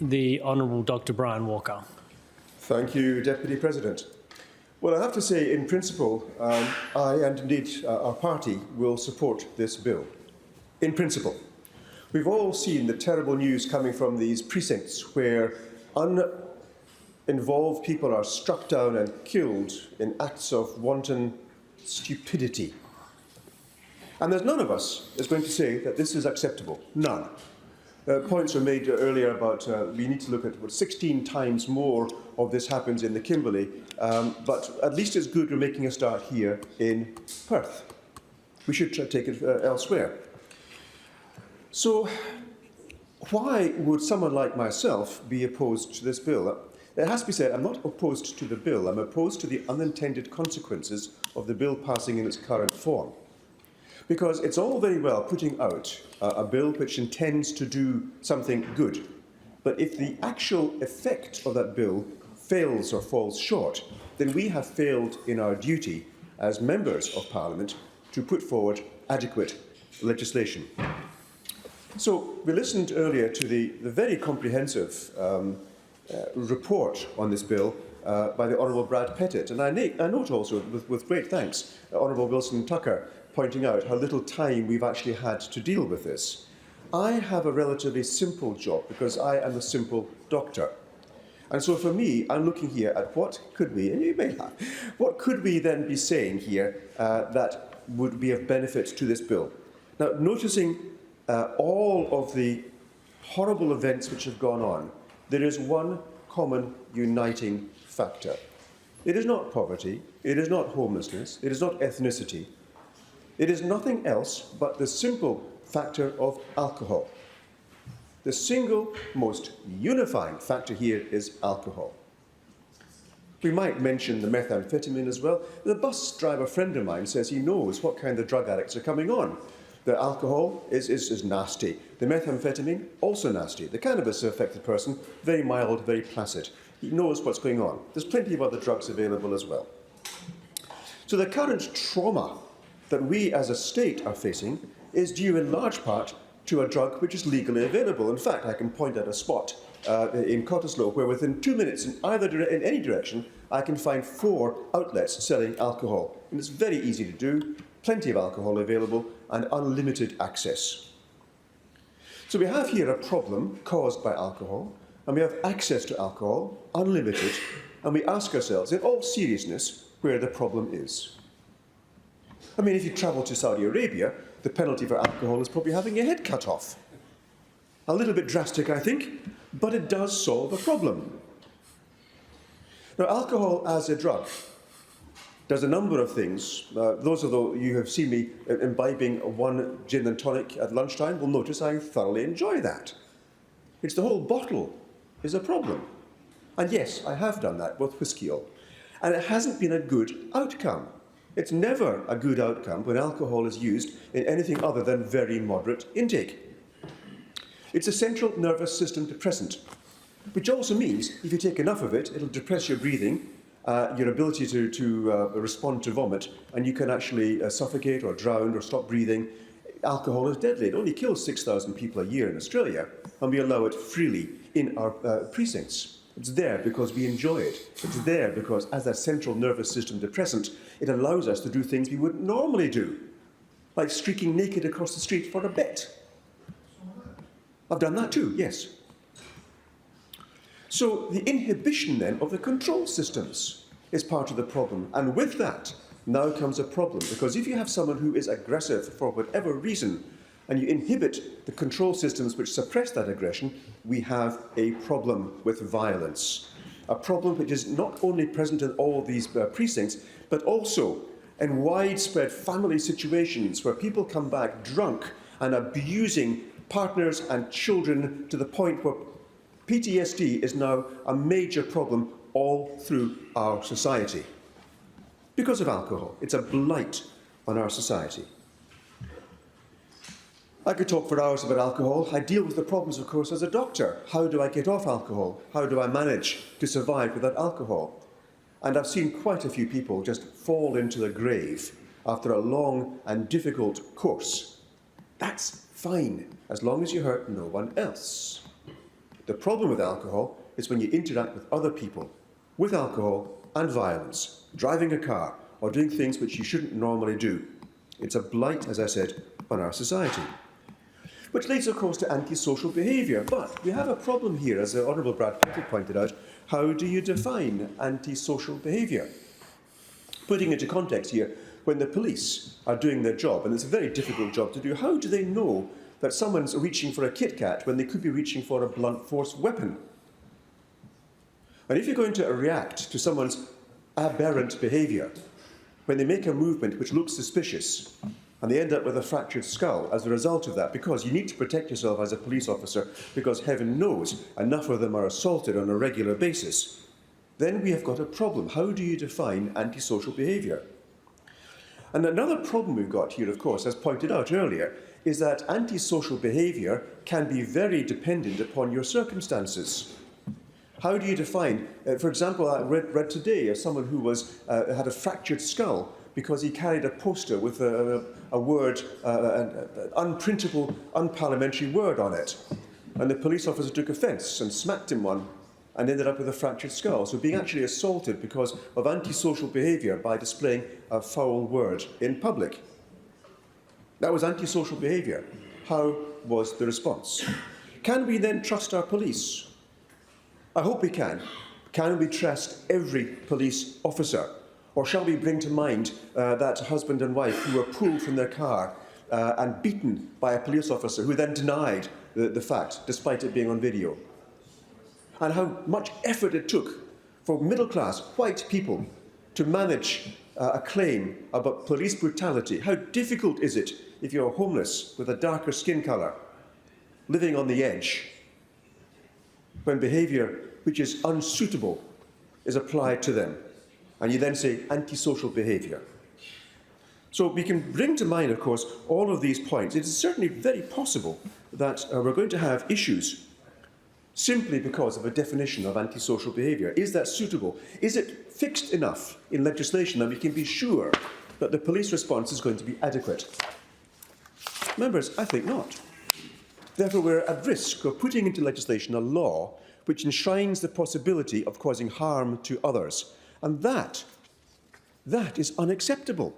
The Honourable Dr. Brian Walker. Thank you, Deputy President. Well, I have to say, in principle, I and indeed our party will support this bill. In principle. We've all seen the terrible news coming from these precincts where uninvolved people are struck down and killed in acts of wanton stupidity. And there's none of us is going to say that this is acceptable. None. Points were made earlier about we need to look at what 16 times more of this happens in the Kimberley, but at least it's good we're making a start here in Perth. We should try to take it elsewhere. So why would someone like myself be opposed to this bill? It has to be said, I'm not opposed to the bill, I'm opposed to the unintended consequences of the bill passing in its current form. Because it's all very well putting out a bill which intends to do something good, but if the actual effect of that bill fails or falls short, then we have failed in our duty as members of Parliament to put forward adequate legislation. So we listened earlier to the very comprehensive report on this bill by the Honourable Brad Pettit, and I note also with great thanks Honourable Wilson Tucker pointing out how little time we've actually had to deal with this. I have a relatively simple job because I am a simple doctor. And so for me, I'm looking here at what could we, and you may have, what could we then be saying here that would be of benefit to this bill? Now, noticing all of the horrible events which have gone on, there is one common uniting factor. It is not poverty, it is not homelessness, it is not ethnicity. It is nothing else but the simple factor of alcohol. The single most unifying factor here is alcohol. We might mention the methamphetamine as well. The bus driver friend of mine says he knows what kind of drug addicts are coming on. The alcohol is nasty. The methamphetamine, also nasty. The cannabis-affected person, very mild, very placid. He knows what's going on. There's plenty of other drugs available as well. So the current trauma that we as a state are facing is due in large part to a drug which is legally available. In fact, I can point at a spot in Cottesloe where within 2 minutes in any direction I can find 4 outlets selling alcohol. And it's very easy to do, plenty of alcohol available and unlimited access. So we have here a problem caused by alcohol, and we have access to alcohol, unlimited, and we ask ourselves in all seriousness where the problem is. I mean, if you travel to Saudi Arabia, the penalty for alcohol is probably having your head cut off. A little bit drastic, I think, but it does solve a problem. Now, alcohol as a drug does a number of things. Those of you who have seen me imbibing one gin and tonic at lunchtime will notice I thoroughly enjoy that. It's the whole bottle is a problem. And yes, I have done that with whiskey. And it hasn't been a good outcome. It's never a good outcome when alcohol is used in anything other than very moderate intake. It's a central nervous system depressant, which also means if you take enough of it, it'll depress your breathing, your ability to respond to vomit, and you can actually suffocate or drown or stop breathing. Alcohol is deadly. It only kills 6,000 people a year in Australia, and we allow it freely in our precincts. It's there because we enjoy it. It's there because, as a central nervous system depressant, it allows us to do things we wouldn't normally do, like streaking naked across the street for a bet. I've done that too, yes. So the inhibition then of the control systems is part of the problem. And with that now comes a problem, because if you have someone who is aggressive for whatever reason, and you inhibit the control systems which suppress that aggression, we have a problem with violence. A problem which is not only present in all these precincts, but also in widespread family situations where people come back drunk and abusing partners and children to the point where PTSD is now a major problem all through our society. Because of alcohol. It's a blight on our society. I could talk for hours about alcohol. I deal with the problems, of course, as a doctor. How do I get off alcohol? How do I manage to survive without alcohol? And I've seen quite a few people just fall into the grave after a long and difficult course. That's fine, as long as you hurt no one else. The problem with alcohol is when you interact with other people with alcohol and violence, driving a car or doing things which you shouldn't normally do. It's a blight, as I said, on our society. Which leads, of course, to antisocial behaviour. But we have a problem here, as the Honourable Brad Pitt pointed out. How do you define antisocial behaviour? Putting into context here, when the police are doing their job, and it's a very difficult job to do, how do they know that someone's reaching for a Kit Kat when they could be reaching for a blunt force weapon? And if you're going to react to someone's aberrant behaviour, when they make a movement which looks suspicious, and they end up with a fractured skull as a result of that, because you need to protect yourself as a police officer, because heaven knows enough of them are assaulted on a regular basis, then we have got a problem. How do you define antisocial behaviour? And another problem we've got here, of course, as pointed out earlier, is that antisocial behaviour can be very dependent upon your circumstances. How do you define, for example, I read today of someone who had a fractured skull because he carried a poster with a word, an unprintable, unparliamentary word on it. And the police officer took offence and smacked him one and ended up with a fractured skull. So being actually assaulted because of antisocial behaviour by displaying a foul word in public. That was antisocial behaviour. How was the response? Can we then trust our police? I hope we can. Can we trust every police officer? Or shall we bring to mind that husband and wife who were pulled from their car and beaten by a police officer who then denied the fact, despite it being on video? And how much effort it took for middle-class white people to manage a claim about police brutality. How difficult is it if you're homeless with a darker skin colour, living on the edge, when behaviour which is unsuitable is applied to them, and you then say antisocial behaviour. So we can bring to mind, of course, all of these points. It is certainly very possible that we're going to have issues simply because of a definition of antisocial behaviour. Is that suitable? Is it fixed enough in legislation that we can be sure that the police response is going to be adequate? Members, I think not. Therefore, we're at risk of putting into legislation a law which enshrines the possibility of causing harm to others. And that is unacceptable.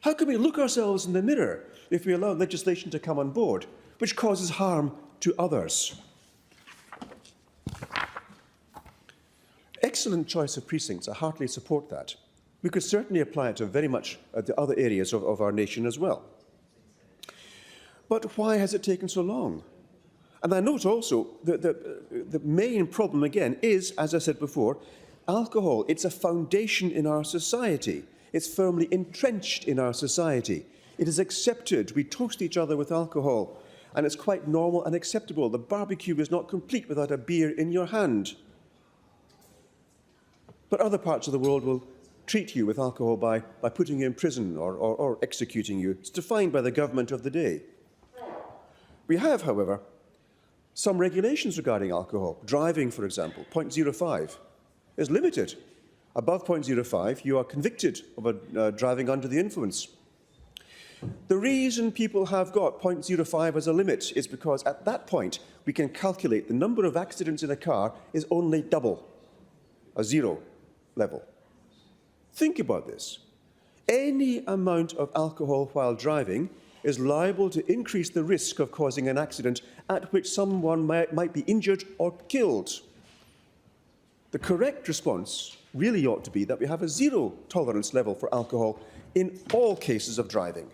How can we look ourselves in the mirror if we allow legislation to come on board which causes harm to others? Excellent choice of precincts. I heartily support that. We could certainly apply it to very much the other areas of our nation as well. But why has it taken so long? And I note also that the main problem, again, is, as I said before, alcohol. It's a foundation in our society. It's firmly entrenched in our society. It is accepted. We toast each other with alcohol, and it's quite normal and acceptable. The barbecue is not complete without a beer in your hand. But other parts of the world will treat you with alcohol by putting you in prison or executing you. It's defined by the government of the day. We have, however, some regulations regarding alcohol. Driving, for example, 0.05 is limited. Above 0.05, you are convicted of driving under the influence. The reason people have got 0.05 as a limit is because at that point, we can calculate the number of accidents in a car is only double a zero level. Think about this. Any amount of alcohol while driving is liable to increase the risk of causing an accident at which someone might be injured or killed. The correct response really ought to be that we have a zero tolerance level for alcohol in all cases of driving.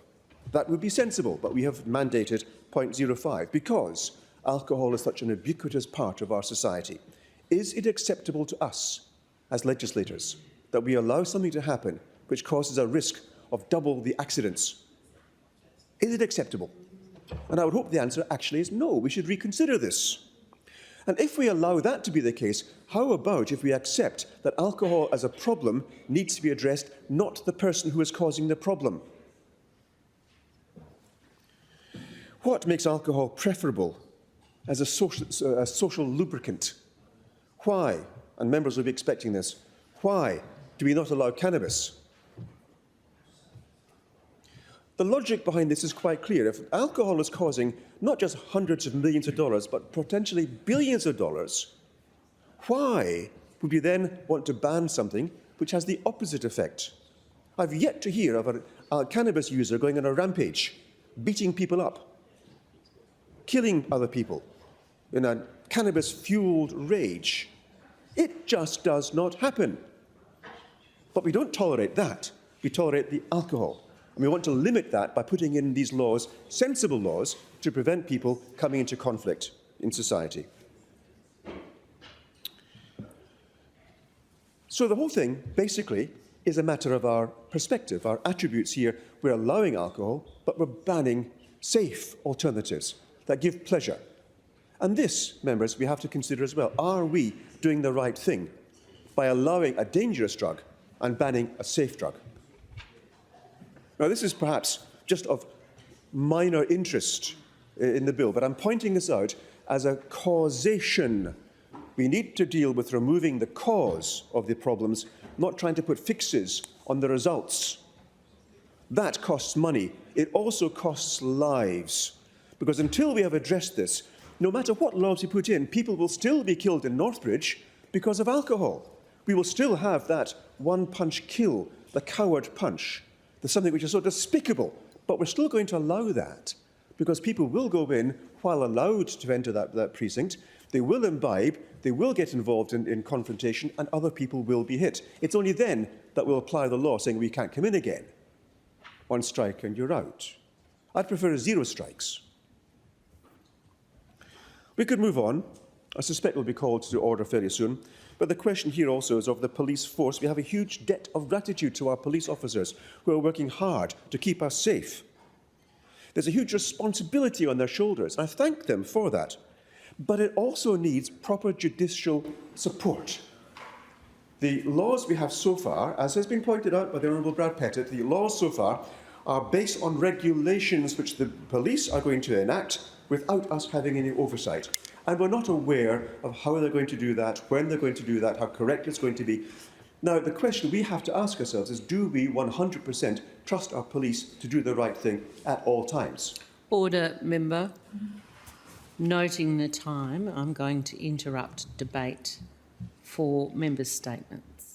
That would be sensible, but we have mandated 0.05 because alcohol is such an ubiquitous part of our society. Is it acceptable to us as legislators that we allow something to happen which causes a risk of double the accidents? Is it acceptable? And I would hope the answer actually is no. We should reconsider this. And if we allow that to be the case, how about if we accept that alcohol as a problem needs to be addressed, not the person who is causing the problem? What makes alcohol preferable as a social lubricant? Why, and members will be expecting this, why do we not allow cannabis? The logic behind this is quite clear. If alcohol is causing not just hundreds of millions of dollars, but potentially billions of dollars, why would we then want to ban something which has the opposite effect? I've yet to hear of a cannabis user going on a rampage, beating people up, killing other people in a cannabis-fueled rage. It just does not happen. But we don't tolerate that. We tolerate the alcohol. And we want to limit that by putting in these laws, sensible laws, to prevent people coming into conflict in society. So the whole thing, basically, is a matter of our perspective, our attributes here. We're allowing alcohol, but we're banning safe alternatives that give pleasure. And this, members, we have to consider as well. Are we doing the right thing by allowing a dangerous drug and banning a safe drug? Now, this is perhaps just of minor interest in the bill, but I'm pointing this out as a causation. We need to deal with removing the cause of the problems, not trying to put fixes on the results. That costs money. It also costs lives. Because until we have addressed this, no matter what laws we put in, people will still be killed in Northbridge because of alcohol. We will still have that one-punch kill, the coward punch. There's something which is so despicable, but we're still going to allow that because people will go in while allowed to enter that precinct. They will imbibe, they will get involved in confrontation, and other people will be hit. It's only then that we'll apply the law saying we can't come in again. One strike and you're out. I'd prefer 0 strikes. We could move on. I suspect we'll be called to order fairly soon. But the question here also is of the police force. We have a huge debt of gratitude to our police officers who are working hard to keep us safe. There's a huge responsibility on their shoulders, and I thank them for that. But it also needs proper judicial support. The laws we have so far, as has been pointed out by the Honourable Brad Pettit, the laws so far are based on regulations which the police are going to enact without us having any oversight. And we're not aware of how they're going to do that, when they're going to do that, how correct it's going to be. Now, the question we have to ask ourselves is, do we 100% trust our police to do the right thing at all times? Order, member. Noting the time, I'm going to interrupt debate for members' statements.